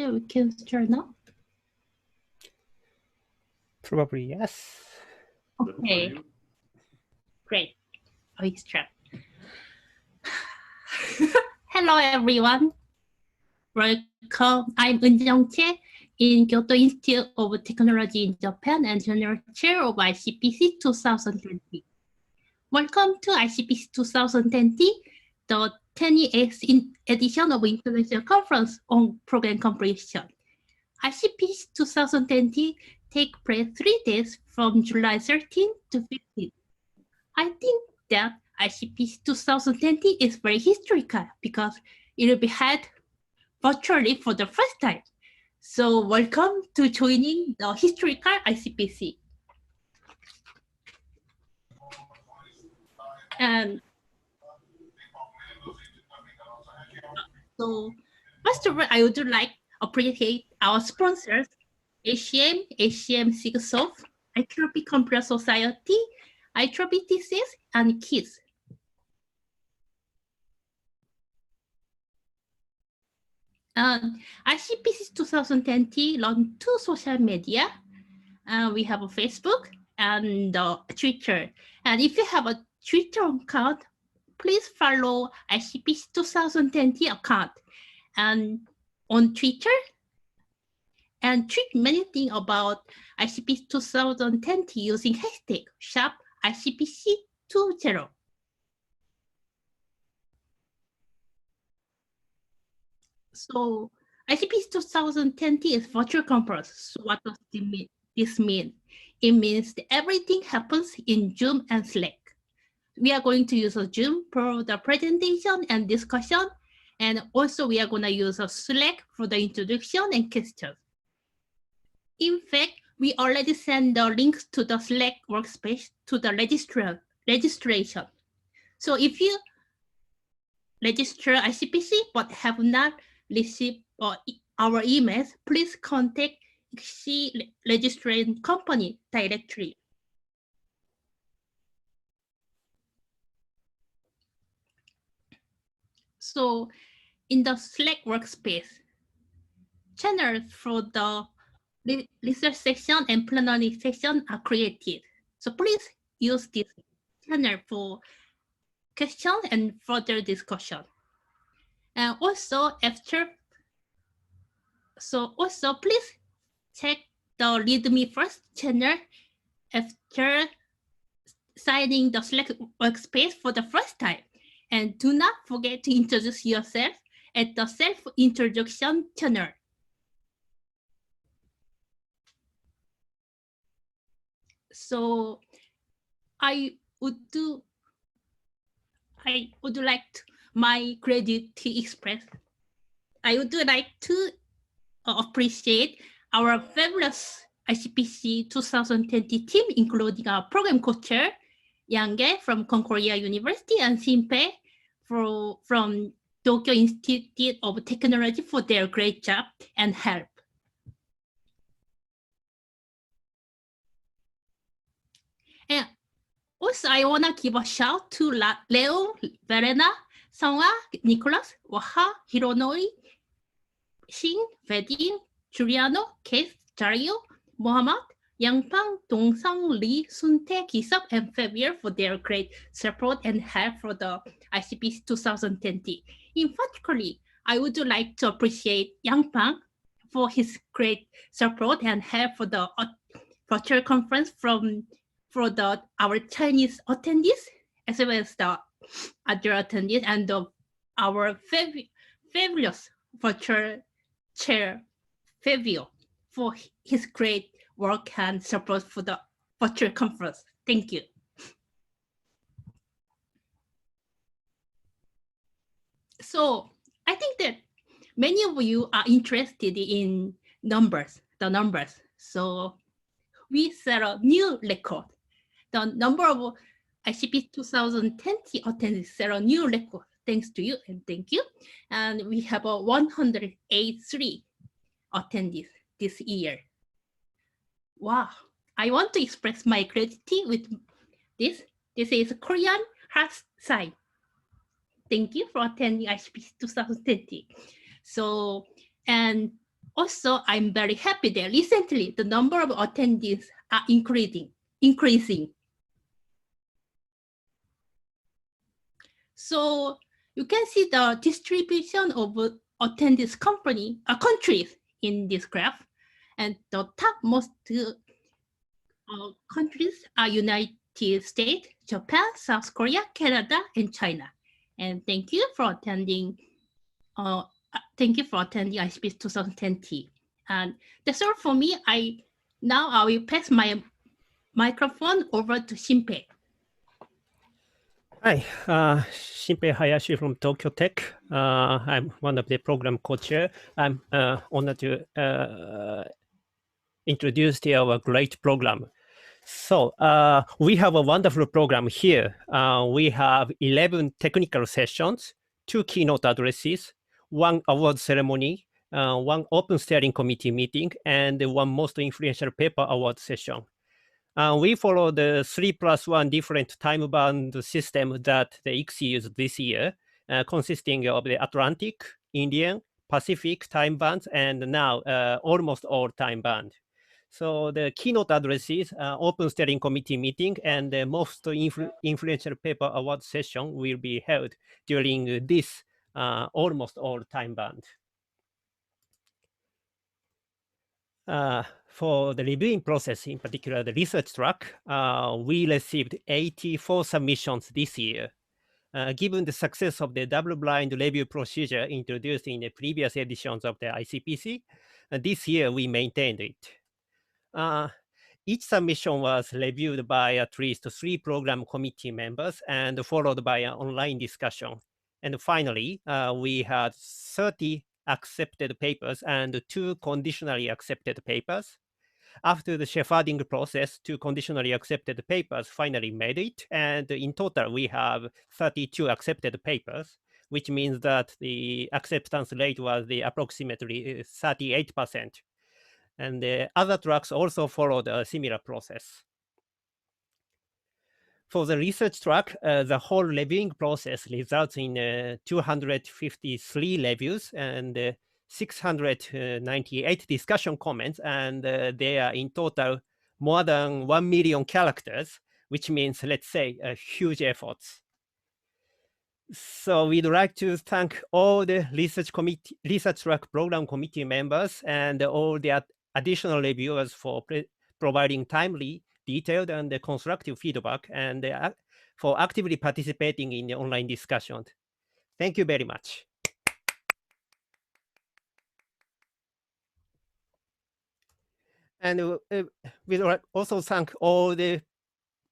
we can start now. Probably yes. Okay. Great. We start. Hello, everyone. Welcome. I'm Eun Jung-chae in Kyoto Institute of Technology in Japan and General Chair of ICPC 2020. Welcome to ICPC 2020, the 28th edition of International Conference on Program Completion. ICPC 2020 take place 3 days from July 13 to 15. I think that ICPC 2020 is very historical because it will be held virtually for the first time. So welcome to joining the historical ICPC. And so first of all, I would like to appreciate our sponsors, ACM Sigsoft, ICPC Computer Society, ICPC TCS, and KISS. ICPC 2020 launched 2 social media. We have a Facebook and Twitter. And if you have a Twitter account, please follow ICPC 2020 account and on Twitter and tweet many things about ICPC 2020 using hashtag #ICPC20. So ICPC 2020 is virtual conference. So what does this mean? It means that everything happens in Zoom and Slack. We are going to use a Zoom for the presentation and discussion. And also we are going to use a Slack for the introduction and questions. In fact, we already sent the links to the Slack workspace to the registration. So if you register ICPC but have not received our emails, please contact ICPC registration company directly. So in the Slack workspace, channels for the research section and plenary section are created. So please use this channel for questions and further discussion. And also please check the README first channel after signing the Slack workspace for the first time. And do not forget to introduce yourself at the self-introduction channel. So I would like my credit to express. I would like to appreciate our fabulous ICPC 2020 team, including our program co-chair, Yang from Concordia University and Shinpei from Tokyo Institute of Technology for their great job and help. And also, I want to give a shout to Leo, Verena, Sangwa, Nicholas, Waha, Hironori, Shin, Vedin, Giuliano, Keith, Dario, Mohammed, Yangpang, Dongsang, Lee, Suntae, Kisop, and Fabio for their great support and help for the ICPC 2020. In particular, I would like to appreciate Yangpang for his great support and help for the virtual conference for our Chinese attendees, as well as the other attendees, and our fabulous virtual chair, Fabio, for his great work and support for the virtual conference. Thank you. So I think that many of you are interested in the numbers. So we set a new record. The number of ICPC 2020 attendees set a new record. Thanks to you and thank you. And we have 183 attendees this year. Wow, I want to express my gratitude with this. This is Korean heart sign. Thank you for attending ICPC 2020. So, and Also, I'm very happy that recently the number of attendees are increasing. So you can see the distribution of attendees countries in this graph. And the topmost countries are United States, Japan, South Korea, Canada, and China. And thank you for attending. Thank you for attending ICPC 2020. And that's all for me. Now I will pass my microphone over to Shinpei. Hi, Shinpei Hayashi from Tokyo Tech. I'm one of the program co-chair. I'm honored to introduce our great program. So we have a wonderful program here. We have 11 technical sessions, 2 keynote addresses, 1 award ceremony, 1 open steering committee meeting, and 1 most influential paper award session. We follow the 3+1 different time-bound system that the ICSI used this year, consisting of the Atlantic, Indian, Pacific time bands, and now almost all time band. So the keynote addresses, open steering committee meeting, and the most influential paper award session will be held during this almost all time band. For the reviewing process, in particular the research track, we received 84 submissions this year. Given the success of the double-blind review procedure introduced in the previous editions of the ICPC, this year we maintained it. Each submission was reviewed by at least 3 program committee members and followed by an online discussion. And finally, we had 30 accepted papers and 2 conditionally accepted papers. After the shepherding process, 2 conditionally accepted papers finally made it, and in total we have 32 accepted papers, which means that the acceptance rate was approximately 38%. And the other tracks also followed a similar process. For the research track, the whole reviewing process results in 253 reviews and 698 discussion comments, and they are in total more than 1 million characters, which means, let's say, huge efforts. So we'd like to thank all the research track program committee members and all the additional reviewers for providing timely, detailed, and constructive feedback, and for actively participating in the online discussion. Thank you very much. And we'd also thank all the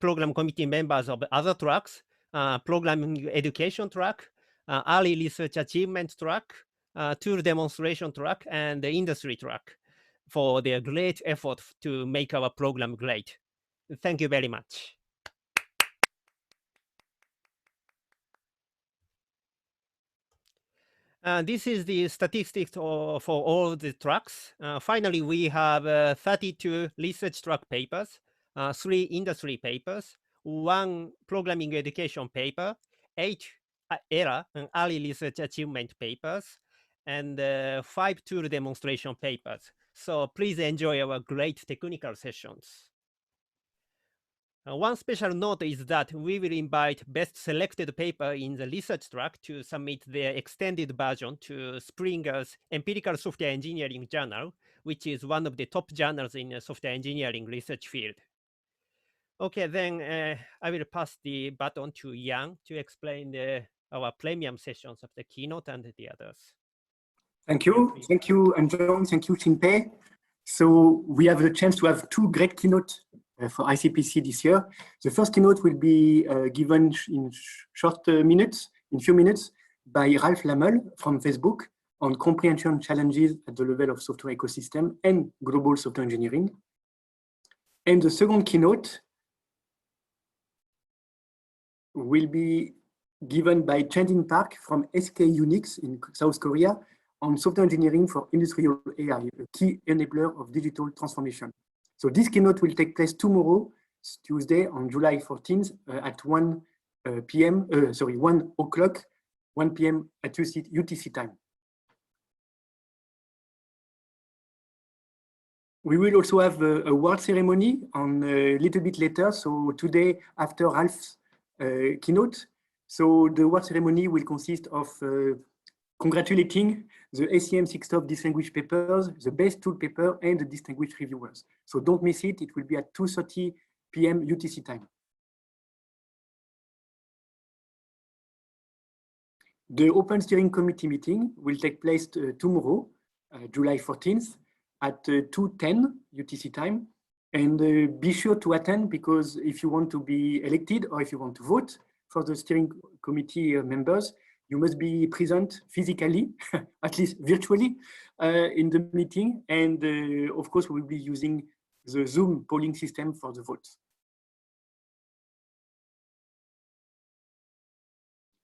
program committee members of other tracks, programming education track, early research achievement track, tool demonstration track, and the industry track for their great effort to make our program great. Thank you very much. This is the statistics for all the tracks. Finally, we have 32 research track papers, 3 industry papers, 1 programming education paper, 8 ERA and early research achievement papers, and 5 tool demonstration papers. So please enjoy our great technical sessions. One special note is that we will invite best selected paper in the research track to submit their extended version to Springer's Empirical Software Engineering Journal, which is one of the top journals in the software engineering research field. Okay, then I will pass the baton to Yang to explain our premium sessions of the keynote and the others. Thank you, John. Thank you, Shinpei. So we have the chance to have 2 great keynotes for ICPC this year. The first keynote will be given in few minutes, by Ralph Lamel from Facebook on comprehension challenges at the level of software ecosystem and global software engineering. And the second keynote will be given by Chandin Park from SK Unix in South Korea on software engineering for industrial AI, a key enabler of digital transformation. So this keynote will take place tomorrow, Tuesday, on July 14th at 1 o'clock, 1 p.m. at UTC time. We will also have a award ceremony on a little bit later. So today, after Ralph's keynote, so the award ceremony will consist of congratulating the ACM 6 top distinguished papers, the best tool paper, and the distinguished reviewers. So don't miss it. It will be at 2:30 p.m. UTC time. The Open Steering Committee meeting will take place tomorrow, July 14th, at 2:10 UTC time. And be sure to attend, because if you want to be elected or if you want to vote for the steering committee members, you must be present physically, at least virtually, in the meeting. And of course, we will be using the Zoom polling system for the votes.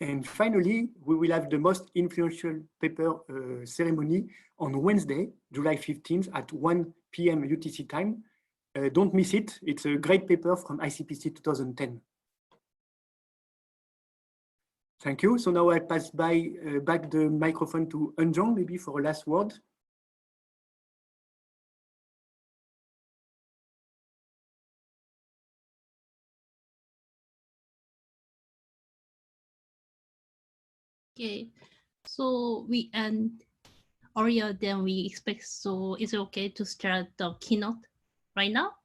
And finally, we will have the most influential paper ceremony on Wednesday, July 15th at 1 p.m. UTC time. Don't miss it. It's a great paper from ICPC 2010. Thank you. So now I pass back the microphone to Eunjong, maybe for a last word. Okay, so we end earlier than we expect. So is it okay to start the keynote right now?